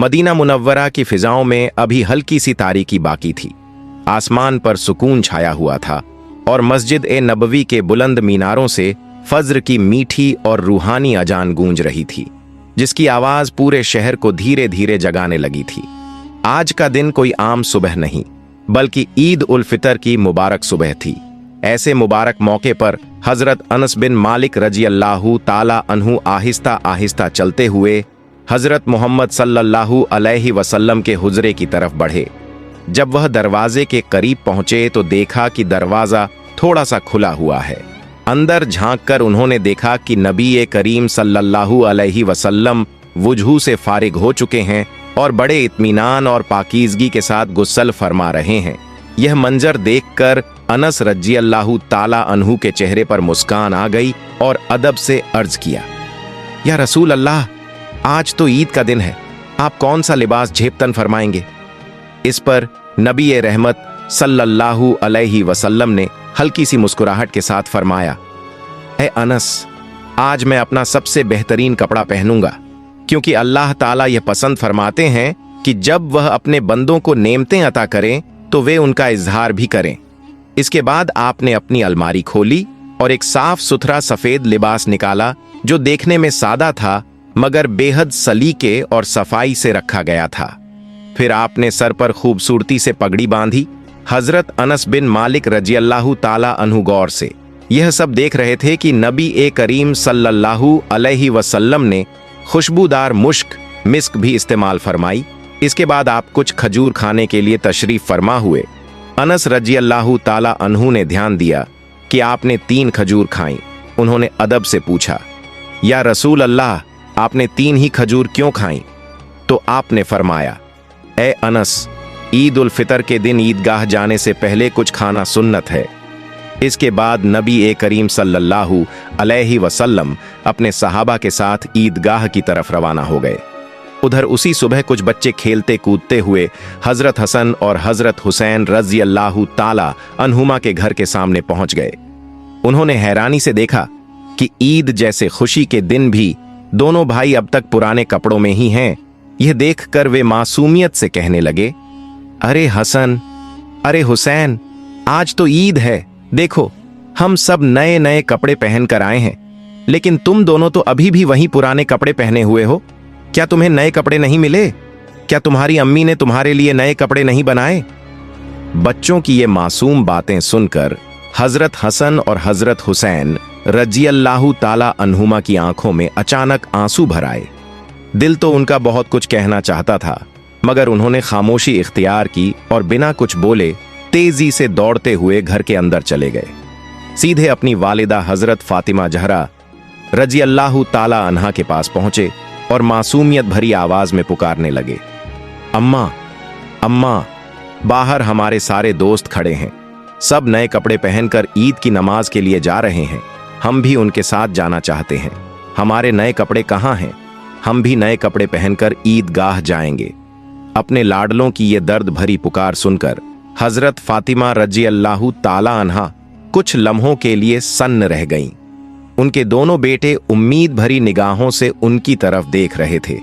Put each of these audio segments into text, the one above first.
Medina Munawwara की फिजाओं में अभी हल्की सी तारीकी बाकी थी। आसमान पर सुकून छाया हुआ था और मस्जिद ए नबवी के बुलंद मीनारों से फज्र की मीठी और रूहानी अजान गूंज रही थी, जिसकी आवाज पूरे शहर को धीरे धीरे जगाने लगी थी। आज का दिन कोई आम सुबह नहीं, बल्कि ईद उल फितर की मुबारक सुबह थी। ऐसे मुबारक मौके पर हजरत अनस बिन मालिक रजी अल्लाहु ताला अन्हु आहिस्ता आहिस्ता चलते हुए हजरत मोहम्मद सल्लल्लाहु अलैहि वसल्लम के हुजरे की तरफ बढ़े। जब वह दरवाजे के करीब पहुंचे तो देखा कि दरवाजा थोड़ा सा खुला हुआ है। अंदर झांककर उन्होंने देखा कि नबी करीम सल्लल्लाहु अलैहि वसल्लम वुजू से फारिग हो चुके हैं और बड़े इत्मीनान और पाकीज़गी के साथ गुस्ल फरमा रहे हैं। यह मंजर देखकर अनस रजी अल्लाहु ताला अन्हु के चेहरे पर मुस्कान आ गई और अदब से अर्ज किया, या रसूल अल्लाह, आज तो ईद का दिन है, आप कौन सा लिबास झेपतन फरमाएंगे? इस पर नबी रहमत सल्लल्लाहु अलैहि वसल्लम ने हल्की सी मुस्कुराहट के साथ फरमाया, ए अनस, आज मैं अपना सबसे बेहतरीन कपड़ा पहनूंगा, क्योंकि अल्लाह ताला यह पसंद फरमाते हैं कि जब वह अपने बंदों को नेमतें अता करें तो वे उनका इजहार भी करें। इसके बाद आपने अपनी अलमारी खोली और एक साफ सुथरा सफेद लिबास निकाला जो देखने में सादा था मगर बेहद सलीके और सफाई से रखा गया था। फिर आपने सर पर खूबसूरती से पगड़ी बांधी। हजरत अनस बिन मालिक रजी अल्लाहु ताला अन्हु गौर से यह सब देख रहे थे कि नबी करीम सल्लल्लाहु अलैहि वसल्लम ने खुशबूदार मुश्क मिस्क भी इस्तेमाल फरमाई। इसके बाद आप कुछ खजूर खाने के लिए तशरीफ फरमा हुए। अनस रजी अल्लाहु ताला अन्हु ने ध्यान दिया कि आपने 3 खजूर खाई। उन्होंने अदब से पूछा, या रसूल अल्लाह, आपने 3 ही खजूर क्यों खाई? तो आपने फरमाया, ए अनस, ईद उल फितर के दिन ईदगाह जाने से पहले कुछ खाना सुन्नत है। इसके बाद नबी करीम सल्लल्लाहु अलैहि वसल्लम अपने सहाबा के साथ ईदगाह की तरफ रवाना हो गए। उधर उसी सुबह कुछ बच्चे खेलते कूदते हुए हजरत हसन और हजरत हुसैन रजी अल्लाहु ताला अन्हुमा के घर के सामने पहुंच गए। उन्होंने हैरानी से देखा कि ईद जैसे खुशी के दिन भी दोनों भाई अब तक पुराने कपड़ों में ही हैं। यह देखकर वे मासूमियत से कहने लगे, अरे हसन, अरे हुसैन, आज तो ईद है, देखो हम सब नए नए कपड़े पहन कर आए हैं, लेकिन तुम दोनों तो अभी भी वही पुराने कपड़े पहने हुए हो। क्या तुम्हें नए कपड़े नहीं मिले? क्या तुम्हारी अम्मी ने तुम्हारे लिए नए कपड़े नहीं बनाए? बच्चों की ये मासूम बातें सुनकर हजरत हसन और हजरत हुसैन रजी अल्लाहु ताला अन्हुमा की आंखों में अचानक आंसू भर आए। दिल तो उनका बहुत कुछ कहना चाहता था, मगर उन्होंने खामोशी इख्तियार की और बिना कुछ बोले तेजी से दौड़ते हुए घर के अंदर चले गए। सीधे अपनी वालिदा हजरत फातिमा जहरा रजी अल्लाहु ताला अन्हा के पास पहुंचे और मासूमियत भरी आवाज में पुकारने लगे, अम्मा, अम्मा, बाहर हमारे सारे दोस्त खड़े हैं, सब नए कपड़े पहनकर ईद की नमाज के लिए जा रहे हैं, हम भी उनके साथ जाना चाहते हैं, हमारे नए कपड़े कहाँ हैं? हम भी नए कपड़े पहनकर ईदगाह जाएंगे। अपने लाडलों की ये दर्द भरी पुकार सुनकर हजरत फातिमा रजी अल्लाहु ताला अन्हा कुछ लम्हों के लिए सन्न रह गईं। उनके दोनों बेटे उम्मीद भरी निगाहों से उनकी तरफ देख रहे थे,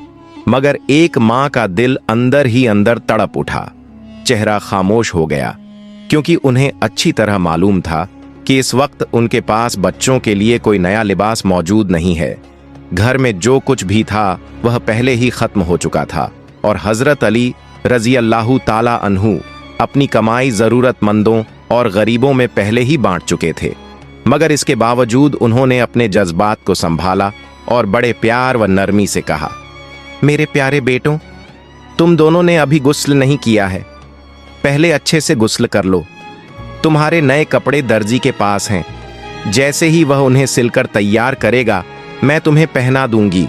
मगर एक मां का दिल अंदर ही अंदर तड़प उठा। चेहरा खामोश हो गया, क्योंकि उन्हें अच्छी तरह मालूम था कि इस वक्त उनके पास बच्चों के लिए कोई नया लिबास मौजूद नहीं है। घर में जो कुछ भी था वह पहले ही खत्म हो चुका था और हजरत अली रजी अल्लाहु ताला अन्हु अपनी कमाई जरूरतमंदों और गरीबों में पहले ही बांट चुके थे। मगर इसके बावजूद उन्होंने अपने जज्बात को संभाला और बड़े प्यार व नरमी से कहा, मेरे प्यारे बेटों, तुम दोनों ने अभी गुस्ल नहीं किया है, पहले अच्छे से गुस्ल कर लो। तुम्हारे नए कपड़े दर्जी के पास हैं, जैसे ही वह उन्हें सिलकर तैयार करेगा मैं तुम्हें पहना दूंगी,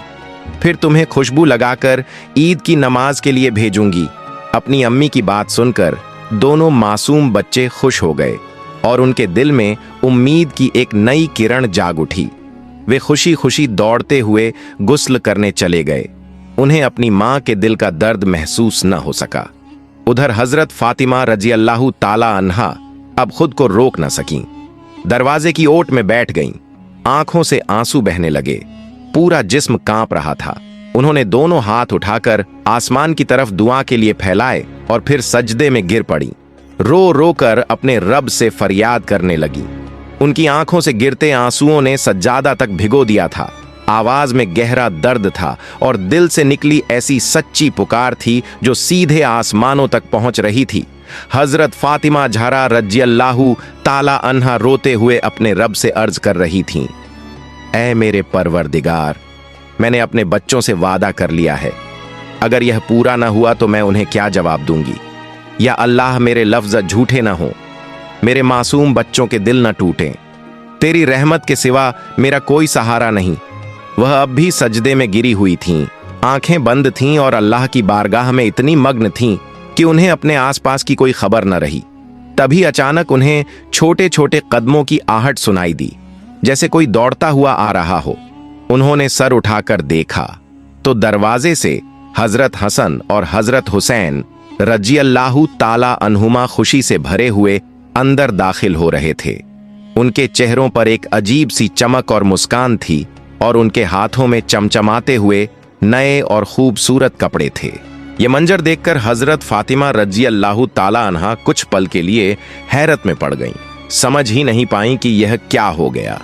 फिर तुम्हें खुशबू लगाकर ईद की नमाज के लिए भेजूंगी। अपनी अम्मी की बात सुनकर दोनों मासूम बच्चे खुश हो गए और उनके दिल में उम्मीद की एक नई किरण जाग उठी। वे खुशी खुशी दौड़ते हुए गुस्ल करने चले गए। उन्हें अपनी मां के दिल का दर्द महसूस न हो सका। उधर हजरत फातिमा रजी अल्लाहु ताला अन्हा अब खुद को रोक न सकीं। दरवाजे की ओट में बैठ गईं। आंखों से आंसू बहने लगे, पूरा जिस्म कांप रहा था। उन्होंने दोनों हाथ उठाकर आसमान की तरफ दुआ के लिए फैलाए और फिर सजदे में गिर पड़ी। रो रो कर अपने रब से फरियाद करने लगी। उनकी आंखों से गिरते आंसुओं ने सज्जादा तक भिगो दिया था। आवाज में गहरा दर्द था और दिल से निकली ऐसी सच्ची पुकार थी जो सीधे आसमानों तक पहुंच रही थी। हजरत फातिमा ज़हरा रज़ियल्लाहु ताला अन्हा रोते हुए अपने रब से अर्ज कर रही थीं, ऐ मेरे परवरदिगार, मैंने अपने बच्चों से वादा कर लिया है, अगर यह पूरा न हुआ तो मैं उन्हें क्या जवाब दूंगी। या अल्लाह मेरे लफ्ज झूठे न हों, मेरे मासूम बच्चों के दिल न टूटें। तेरी रहमत के सिवा मेरा कोई सहारा नहीं। वह अब भी सजदे में गिरी हुई थीं, आंखें बंद थीं और अल्लाह की बारगाह में इतनी मग्न थीं कि उन्हें अपने आसपास की कोई खबर न रही। तभी अचानक उन्हें छोटे छोटे कदमों की आहट सुनाई दी, जैसे कोई दौड़ता हुआ आ रहा हो। उन्होंने सर उठाकर देखा तो दरवाजे से हजरत हसन और हजरत हुसैन रज़ियल्लाहु ताला अन्हुमा खुशी से भरे हुए अंदर दाखिल हो रहे थे। उनके चेहरों पर एक अजीब सी चमक और मुस्कान थी और उनके हाथों में चमचमाते हुए नए और खूबसूरत कपड़े थे। ये मंजर देखकर हजरत फातिमा रज़ियल्लाहु ताला अन्हा कुछ पल के लिए हैरत में पड़ गईं। समझ ही नहीं पाईं कि यह क्या हो गया।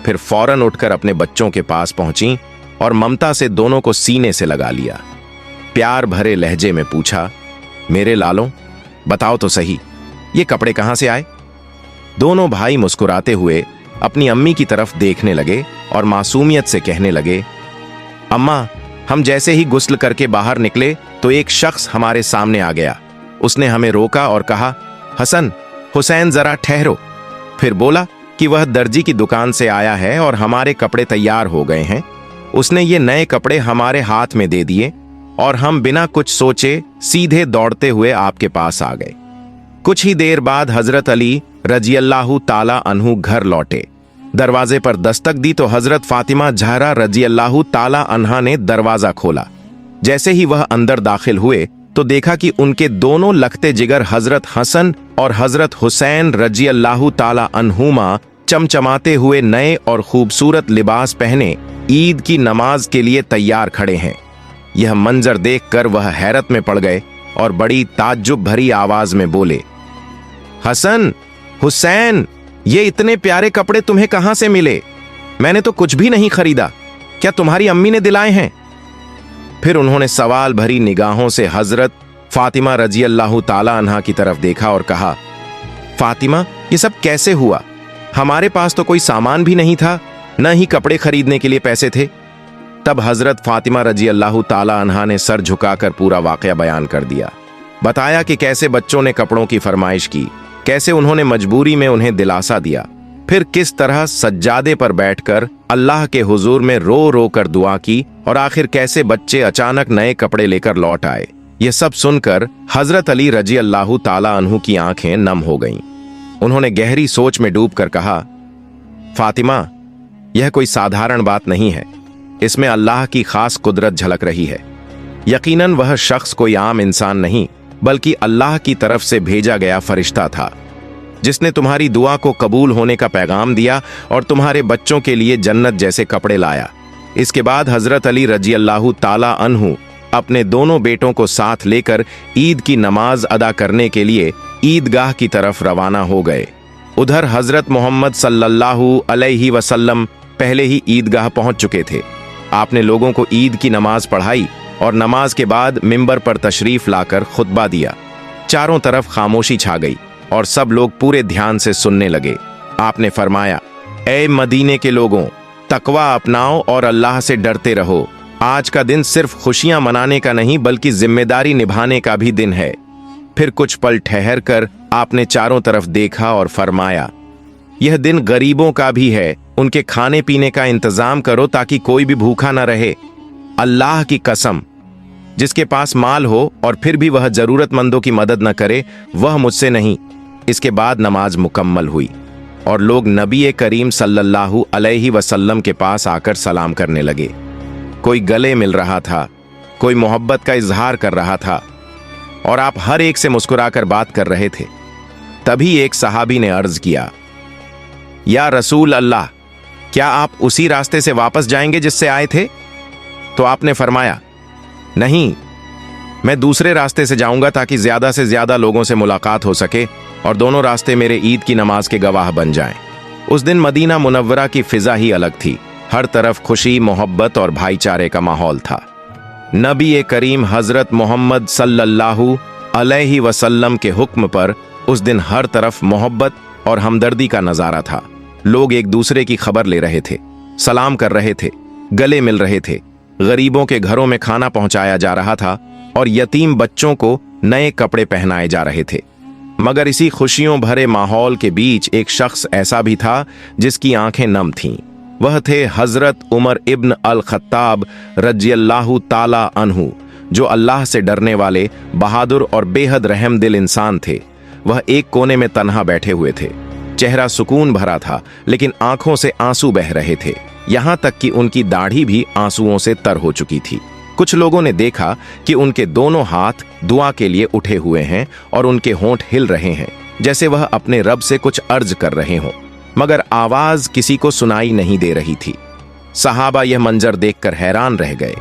फिर फौरन उठकर अपने बच्चों के पास पहुंची और ममता से दोनों को सीने से लगा लिया। प्यार भरे लहजे में पूछा, मेरे लालों, बताओ तो सही, ये कपड़े कहां से आए? दोनों भाई मुस्कुराते हुए अपनी अम्मी की तरफ देखने लगे और मासूमियत से कहने लगे, अम्मा, हम जैसे ही गुस्ल करके बाहर निकले तो एक शख्स हमारे सामने आ गया। उसने हमें रोका और कहा, हसन, हुसैन, जरा ठहरो। फिर बोला कि वह दर्जी की दुकान से आया है और हमारे कपड़े तैयार हो गए हैं। उसने ये नए कपड़े हमारे हाथ में दे दिए और हम बिना कुछ सोचे सीधे दौड़ते हुए आपके पास आ गए। कुछ ही देर बाद हजरत अली रज़ियल्लाहु ताला अन्हु घर लौटे। दरवाजे पर दस्तक दी तो हजरत फातिमा ज़हरा रज़ियल्लाहु ताला अन्हा ने दरवाजा खोला। जैसे ही वह अंदर दाखिल हुए तो देखा कि उनके दोनों लखते जिगर हजरत हसन और हजरत हुसैन रज़ियल्लाहु ताला अन्हुमा चमचमाते हुए नए और खूबसूरत लिबास पहने ईद की नमाज के लिए तैयार खड़े हैं। यह मंजर देखकर वह हैरत में पड़ गए और बड़ी ताज्जुब भरी आवाज में बोले, हसन, हुसैन, ये इतने प्यारे कपड़े तुम्हें कहां से मिले? मैंने तो कुछ भी नहीं खरीदा, क्या तुम्हारी अम्मी ने दिलाए हैं? फिर उन्होंने सवाल भरी निगाहों से हजरत फातिमा रज़ियल्लाहु ताला अन्हा की तरफ देखा और कहा, फातिमा, ये सब कैसे हुआ? हमारे पास तो कोई सामान भी नहीं था, न ही कपड़े खरीदने के लिए पैसे थे। तब हजरत फातिमा रज़ियल्लाहु ताला अन्हा ने सर झुकाकर पूरा वाकया बयान कर दिया। बताया कि कैसे बच्चों ने कपड़ों की फरमाइश की, कैसे उन्होंने मजबूरी में उन्हें दिलासा दिया, फिर किस तरह सज्जादे पर बैठकर अल्लाह के हुजूर में रो रो कर दुआ की और आखिर कैसे बच्चे अचानक नए कपड़े लेकर लौट आए। यह सब सुनकर हजरत अली रज़ियल्लाहु ताला अन्हु की आंखें नम हो गईं। उन्होंने गहरी सोच में डूबकर कहा, फातिमा, यह कोई साधारण बात नहीं है, इसमें अल्लाह की खास कुदरत झलक रही है। यकीनन वह शख्स कोई आम इंसान नहीं बल्कि अल्लाह की तरफ से भेजा गया फरिश्ता था, जिसने तुम्हारी दुआ को कबूल होने का पैगाम दिया और तुम्हारे बच्चों के लिए जन्नत जैसे कपड़े लाया। इसके बाद हजरत अली रज़ियल्लाहु ताला अन्हु अपने दोनों बेटों को साथ लेकर ईद की नमाज अदा करने के लिए ईदगाह की तरफ रवाना हो गए। उधर हजरत मोहम्मद सल्लल्लाहु अलैहि वसल्लम पहले ही ईदगाह पहुंच चुके थे। आपने लोगों को ईद की नमाज पढ़ाई और नमाज के बाद मिंबर पर तशरीफ लाकर खुतबा दिया। चारों तरफ खामोशी छा गई और सब लोग पूरे ध्यान से सुनने लगे। आपने फरमाया, ऐ मदीने के लोगों, तकवा अपनाओ और अल्लाह से डरते रहो। आज का दिन सिर्फ खुशियां मनाने का नहीं बल्कि जिम्मेदारी निभाने का भी दिन है। फिर कुछ पल ठहर कर आपने चारों तरफ देखा और फरमाया, यह दिन गरीबों का भी है, उनके खाने पीने का इंतजाम करो ताकि कोई भी भूखा न रहे। अल्लाह की कसम, जिसके पास माल हो और फिर भी वह जरूरतमंदों की मदद न करे, वह मुझसे नहीं। इसके बाद नमाज मुकम्मल हुई और लोग नबी करीम सल्लल्लाहु अलैहि वसल्लम के पास आकर सलाम करने लगे। कोई गले मिल रहा था, कोई मोहब्बत का इजहार कर रहा था और आप हर एक से मुस्कुराकर बात कर रहे थे। तभी एक सहाबी ने अर्ज किया, या रसूल अल्लाह, क्या आप उसी रास्ते से वापस जाएंगे जिससे आए थे? तो आपने फरमाया, नहीं, मैं दूसरे रास्ते से जाऊंगा ताकि ज्यादा से ज्यादा लोगों से मुलाकात हो सके और दोनों रास्ते मेरे ईद की नमाज के गवाह बन जाएं। उस दिन मदीना मुनव्वरा की फिजा ही अलग थी। हर तरफ खुशी, मोहब्बत और भाईचारे का माहौल था। नबी करीम हजरत मोहम्मद सल्लल्लाहु अलैहि वसल्लम के हुक्म पर उस दिन हर तरफ मोहब्बत और हमदर्दी का नजारा था। लोग एक दूसरे की खबर ले रहे थे, सलाम कर रहे थे, गले मिल रहे थे। गरीबों के घरों में खाना पहुंचाया जा रहा था और यतीम बच्चों को नए कपड़े पहनाए जा रहे थे। मगर इसी खुशियों भरे माहौल के बीच एक शख्स ऐसा भी था जिसकी आंखें नम थीं। वह थे हजरत उमर इब्न अल खत्ताब रज़ियल्लाहु ताला अन्हु, जो अल्लाह से डरने वाले, बहादुर और बेहद रहमदिल इंसान थे। वह एक कोने में तन्हा बैठे हुए थे। चेहरा सुकून भरा था, लेकिन आंखों से आंसू बह रहे थे। यहां तक कि उनकी दाढ़ी भी आंसुओं से तर हो चुकी थी। कुछ लोगों ने देखा कि उनके दोनों हाथ दुआ के लिए उठे हुए हैं और उनके होंठ हिल रहे हैं, जैसे वह अपने रब से कुछ अर्ज कर रहे हों, मगर आवाज किसी को सुनाई नहीं दे रही थी। सहाबा यह मंजर देखकर हैरान रह गए।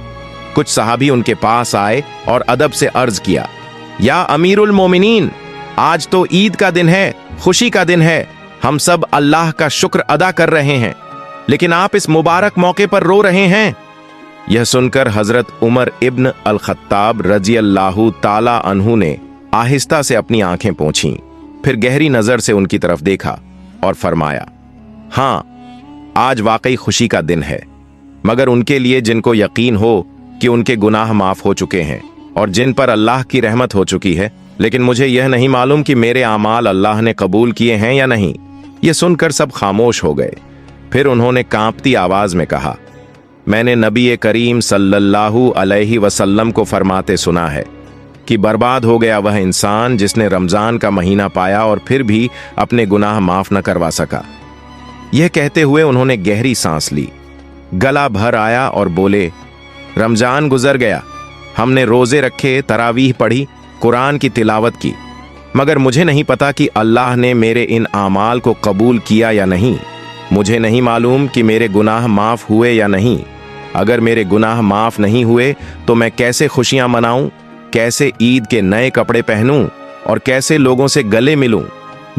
कुछ सहाबी उनके पास आए और अदब से अर्ज किया, या अमीरुल मोमिनीन, आज तो ईद का दिन है, खुशी का दिन है। हम सब अल्लाह का शुक्र अदा कर रहे हैं, लेकिन आप इस मुबारक मौके पर रो रहे हैं। यह सुनकर हजरत उमर इब्न अल खत्ताब रज़ियल्लाहु ताला अन्हु ने आहिस्ता से अपनी आंखें पोंछीं, फिर गहरी नजर से उनकी तरफ देखा और फरमाया, हाँ, आज वाकई खुशी का दिन है, मगर उनके लिए जिनको यकीन हो कि उनके गुनाह माफ हो चुके हैं और जिन पर अल्लाह की रहमत हो चुकी है। लेकिन मुझे यह नहीं मालूम कि मेरे आमाल अल्लाह ने कबूल किए हैं या नहीं। यह सुनकर सब खामोश हो गए। फिर उन्होंने कांपती आवाज में कहा, मैंने नबी करीम सल्लल्लाहु अलैहि वसल्लम को फरमाते सुना है कि बर्बाद हो गया वह इंसान जिसने रमजान का महीना पाया और फिर भी अपने गुनाह माफ न करवा सका। यह कहते हुए उन्होंने गहरी सांस ली, गला भर आया और बोले, रमजान गुजर गया, हमने रोजे रखे, तरावीह पढ़ी, कुरान की तिलावत की, मगर मुझे नहीं पता कि अल्लाह ने मेरे इन आमाल को कबूल किया या नहीं। मुझे नहीं मालूम कि मेरे गुनाह माफ हुए या नहीं। अगर मेरे गुनाह माफ नहीं हुए तो मैं कैसे खुशियां मनाऊं, कैसे ईद के नए कपड़े पहनूं और कैसे लोगों से गले मिलूं,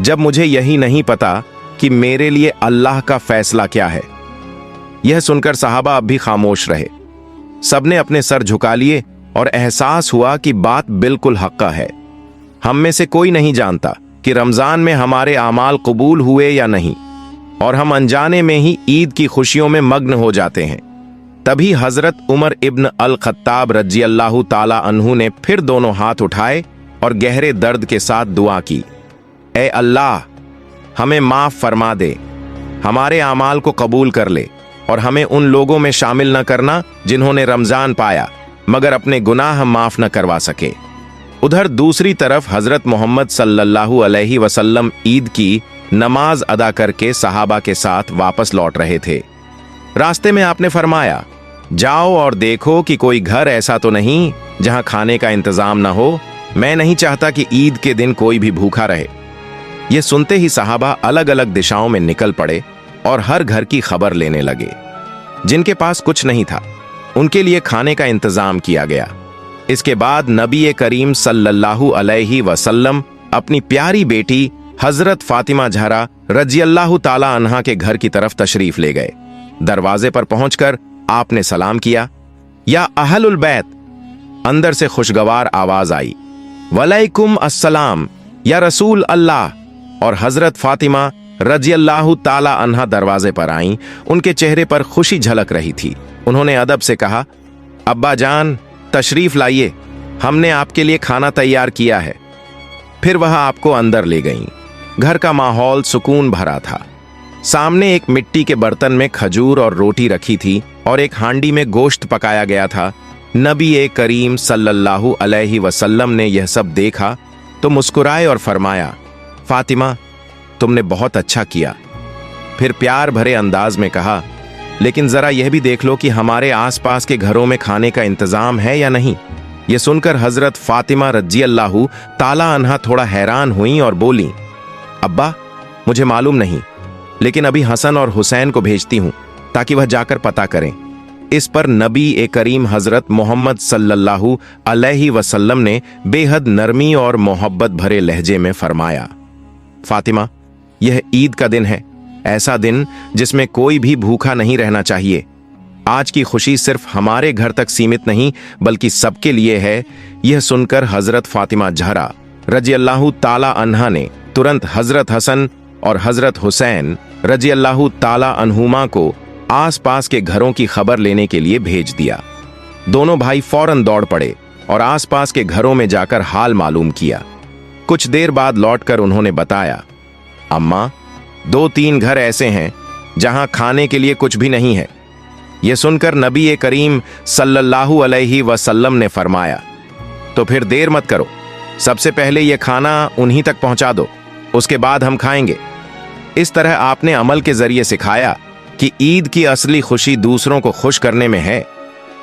जब मुझे यही नहीं पता कि मेरे लिए अल्लाह का फैसला क्या है। यह सुनकर सहाबा अब भी खामोश रहे। सबने अपने सर झुका लिए और एहसास हुआ कि बात बिल्कुल हक्का है। हम में से कोई नहीं जानता कि रमजान में हमारे आमाल कबूल हुए या नहीं, और हम अनजाने में ही ईद की खुशियों में मग्न हो जाते हैं। तभी हजरत उमर इब्न अल खत्ताब रज़ियल्लाहु ताला अन्हु ने फिर दोनों हाथ उठाए और गहरे दर्द के साथ दुआ की, ए अल्लाह, हमें माफ फरमा दे, हमारे आमाल को कबूल कर ले और हमें उन लोगों में शामिल न करना जिन्होंने रमजान पाया मगर अपने गुनाह माफ न करवा सके। उधर दूसरी तरफ हजरत मोहम्मद सल्लल्लाहु अलैहि वसल्लम ईद की नमाज अदा करके सहाबा के साथ वापस लौट रहे थे। रास्ते में आपने फरमाया, जाओ और देखो कि कोई घर ऐसा तो नहीं जहां खाने का इंतजाम न हो। मैं नहीं चाहता कि ईद के दिन कोई भी भूखा रहे। यह सुनते ही सहाबा अलग अलग दिशाओं में निकल पड़े और हर घर की खबर लेने लगे। जिनके पास कुछ नहीं था उनके लिए खाने का इंतजाम किया गया। इसके बाद नबी करीम सल्लल्लाहु अलैहि वसल्लम अपनी प्यारी बेटी हजरत फातिमा ज़हरा रज़ियल्लाहु ताला अन्हा के घर की तरफ तशरीफ ले गए। दरवाजे पर पहुंचकर आपने सलाम किया, या अहलुल बैत। अंदर से खुशगवार आवाज आई, वलैकुम अस्सलाम या रसूल अल्लाह। और हजरत फातिमा रज़ियल्लाहु ताला अन्हा दरवाजे पर आईं। उनके चेहरे पर खुशी झलक रही थी। उन्होंने अदब से कहा, अब्बा जान, तशरीफ लाइए, हमने आपके लिए खाना तैयार किया है। फिर वह आपको अंदर ले गईं। घर का माहौल सुकून भरा था। सामने एक मिट्टी के बर्तन में खजूर और रोटी रखी थी और एक हांडी में गोश्त पकाया गया था। नबी करीम सल्लल्लाहु अलैहि वसल्लम ने यह सब देखा तो मुस्कुराए और फरमाया, फातिमा, तुमने बहुत अच्छा किया। फिर प्यार भरे अंदाज में कहा, लेकिन जरा यह भी देख लो कि हमारे आसपास के घरों में खाने का इंतजाम है या नहीं। यह सुनकर हजरत फातिमा रज़ियल्लाहु ताला अन्हा थोड़ा हैरान हुई और बोली, अब्बा, मुझे मालूम नहीं, लेकिन अभी हसन और हुसैन को भेजती हूं ताकि वह जाकर पता करें। इस पर नबी ए करीम हजरत मोहम्मद सल्लल्लाहु अलैहि वसल्लम ने बेहद नरमी और मोहब्बत भरे लहजे में फरमाया, फातिमा, यह ईद का दिन है, ऐसा दिन जिसमें कोई भी भूखा नहीं रहना चाहिए। आज की खुशी सिर्फ हमारे घर तक सीमित नहीं बल्कि सबके लिए है। यह सुनकर हजरत फातिमा ज़हरा रज़ियल्लाहु ताला अन्हा ने तुरंत हजरत हसन और हजरत हुसैन रज़ियल्लाहु ताला अन्हुमा को आसपास के घरों की खबर लेने के लिए भेज दिया। दोनों भाई फौरन दौड़ पड़े और आसपास के घरों में जाकर हाल मालूम किया। कुछ देर बाद लौटकर उन्होंने बताया, अम्मा, 2-3 घर ऐसे हैं जहां खाने के लिए कुछ भी नहीं है। यह सुनकर नबी ए करीम सल्लल्लाहु अलैहि वसल्लम ने फरमाया, तो फिर देर मत करो, सबसे पहले यह खाना उन्हीं तक पहुंचा दो, उसके बाद हम खाएंगे। इस तरह आपने अमल के जरिए सिखाया कि ईद की असली खुशी दूसरों को खुश करने में है।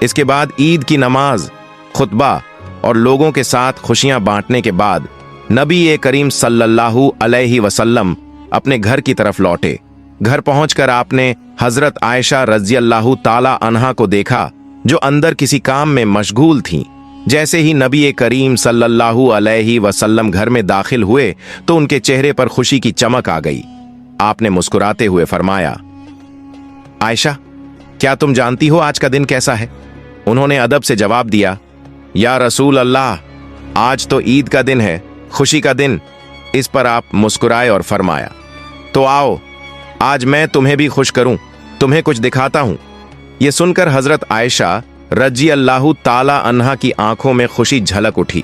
इसके बाद ईद की नमाज, खुतबा और लोगों के साथ खुशियां बांटने के बाद नबी ए करीम सल्लल्लाहु अलैहि वसल्लम अपने घर की तरफ लौटे। घर पहुंचकर आपने हजरत आयशा रज़ियल्लाहु ताला अन्हा को देखा, जो अंदर किसी काम में मशगूल थीं। जैसे ही नबी ए करीम सल्लल्लाहु अलैहि वसल्लम घर में दाखिल हुए तो उनके चेहरे पर खुशी की चमक आ गई। आपने मुस्कुराते हुए फरमाया, आयशा, क्या तुम जानती हो आज का दिन कैसा है? उन्होंने अदब से जवाब दिया, या रसूल अल्लाह, आज तो ईद का दिन है, खुशी का दिन। इस पर आप मुस्कुराए और फरमाया, तो आओ, आज मैं तुम्हें भी खुश करूं, तुम्हें कुछ दिखाता हूं। यह सुनकर हजरत आयशा रज़ियल्लाहु ताला अन्हा की आंखों में खुशी झलक उठी।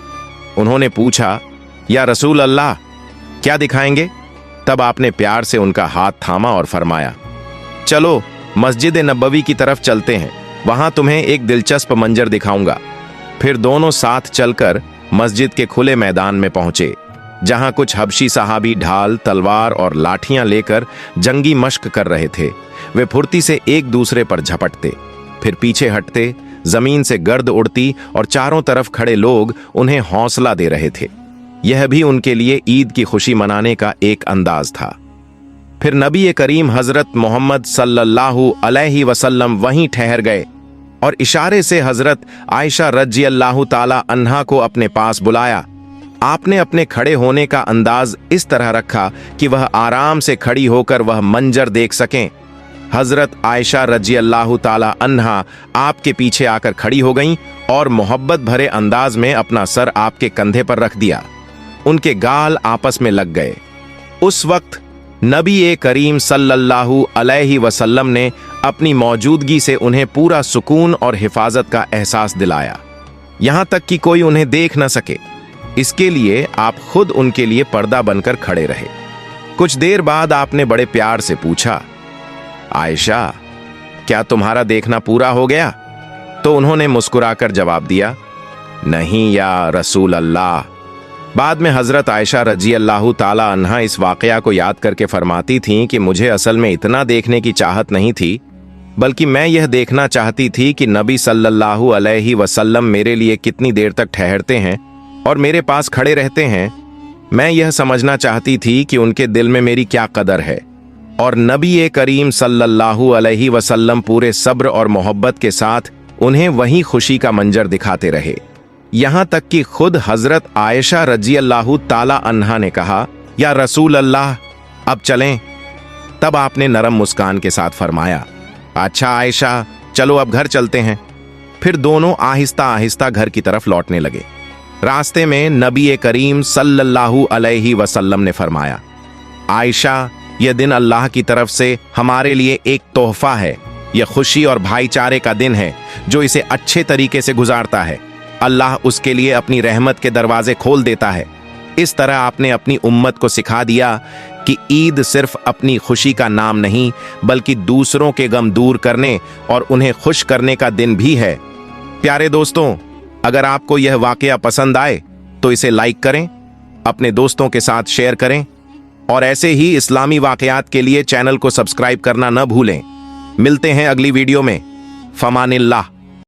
उन्होंने पूछा, या रसूल अल्लाह, क्या दिखाएंगे? तब आपने प्यार से उनका हाथ थामा और फरमाया, चलो मस्जिद नबवी की तरफ चलते हैं, वहां तुम्हें एक दिलचस्प मंजर दिखाऊंगा। फिर दोनों साथ चलकर मस्जिद के खुले मैदान में पहुंचे, जहां कुछ हबशी सहाबी ढाल, तलवार और लाठियां लेकर जंगी मश्क कर रहे थे। वे फुर्ती से एक दूसरे पर झपटते, फिर पीछे हटते, जमीन से गर्द उड़ती और चारों तरफ खड़े लोग उन्हें हौसला दे रहे थे। यह भी उनके लिए ईद की खुशी मनाने का एक अंदाज था। फिर नबी ए करीम हजरत मोहम्मद सल्लल्लाहु अलैहि वसल्लम वहीं ठहर गए और इशारे से हजरत आयशा रज़ियल्लाहु ताला अन्हा को अपने पास बुलाया। आपने अपने खड़े होने का अंदाज इस तरह रखा कि वह आराम से खड़ी होकर वह मंजर देख सकें। हजरत आयशा रज़ियल्लाहु ताला अन्हा आपके पीछे आकर खड़ी हो गईं और मोहब्बत भरे अंदाज में अपना सर आपके कंधे पर रख दिया। उनके गाल आपस में लग गए। उस वक्त नबी ए करीम सल्लल्लाहु अलैहि वसल्लम ने अपनी मौजूदगी से उन्हें पूरा सुकून और हिफाजत का एहसास दिलाया, यहां तक कि कोई उन्हें देख न सके। इसके लिए आप खुद उनके लिए पर्दा बनकर खड़े रहे। कुछ देर बाद आपने बड़े प्यार से पूछा, आयशा, क्या तुम्हारा देखना पूरा हो गया? तो उन्होंने मुस्कुराकर जवाब दिया, नहीं या रसूल अल्लाह। बाद में हजरत आयशा रज़ियल्लाहु ताला अन्हा इस वाकया को याद करके फरमाती थीं कि मुझे असल में इतना देखने की चाहत नहीं थी, बल्कि मैं यह देखना चाहती थी कि नबी सल्लल्लाहु अलैहि वसल्लम मेरे लिए कितनी देर तक ठहरते हैं और मेरे पास खड़े रहते हैं। मैं यह समझना चाहती थी कि उनके दिल में मेरी क्या कदर है। और नबी ए करीम सल्लल्लाहु अलैहि वसल्लम पूरे सब्र और मोहब्बत के साथ उन्हें वही खुशी का मंजर दिखाते रहे, यहां तक कि खुद हजरत आयशा रज़ियल्लाहु ताला अन्हा ने कहा, या रसूल अल्लाह, अब चलें। तब आपने नरम मुस्कान के साथ फरमाया, अच्छा आयशा, चलो अब घर चलते हैं। फिर दोनों आहिस्ता आहिस्ता घर की तरफ लौटने लगे। रास्ते में नबी ए करीम सल्लल्लाहु अलैहि वसल्लम ने फरमाया, आयशा, यह दिन अल्लाह की तरफ से हमारे लिए एक तोहफा है। यह खुशी और भाईचारे का दिन है। जो इसे अच्छे तरीके से गुजारता है, अल्लाह उसके लिए अपनी रहमत के दरवाजे खोल देता है। इस तरह आपने अपनी उम्मत को सिखा दिया कि ईद सिर्फ अपनी खुशी का नाम नहीं बल्कि दूसरों के गम दूर करने और उन्हें खुश करने का दिन भी है। प्यारे दोस्तों, अगर आपको यह वाकया पसंद आए तो इसे लाइक करें, अपने दोस्तों के साथ शेयर करें और ऐसे ही इस्लामी वाकयात के लिए चैनल को सब्सक्राइब करना न भूलें। मिलते हैं अगली वीडियो में। फमानिल्लाह।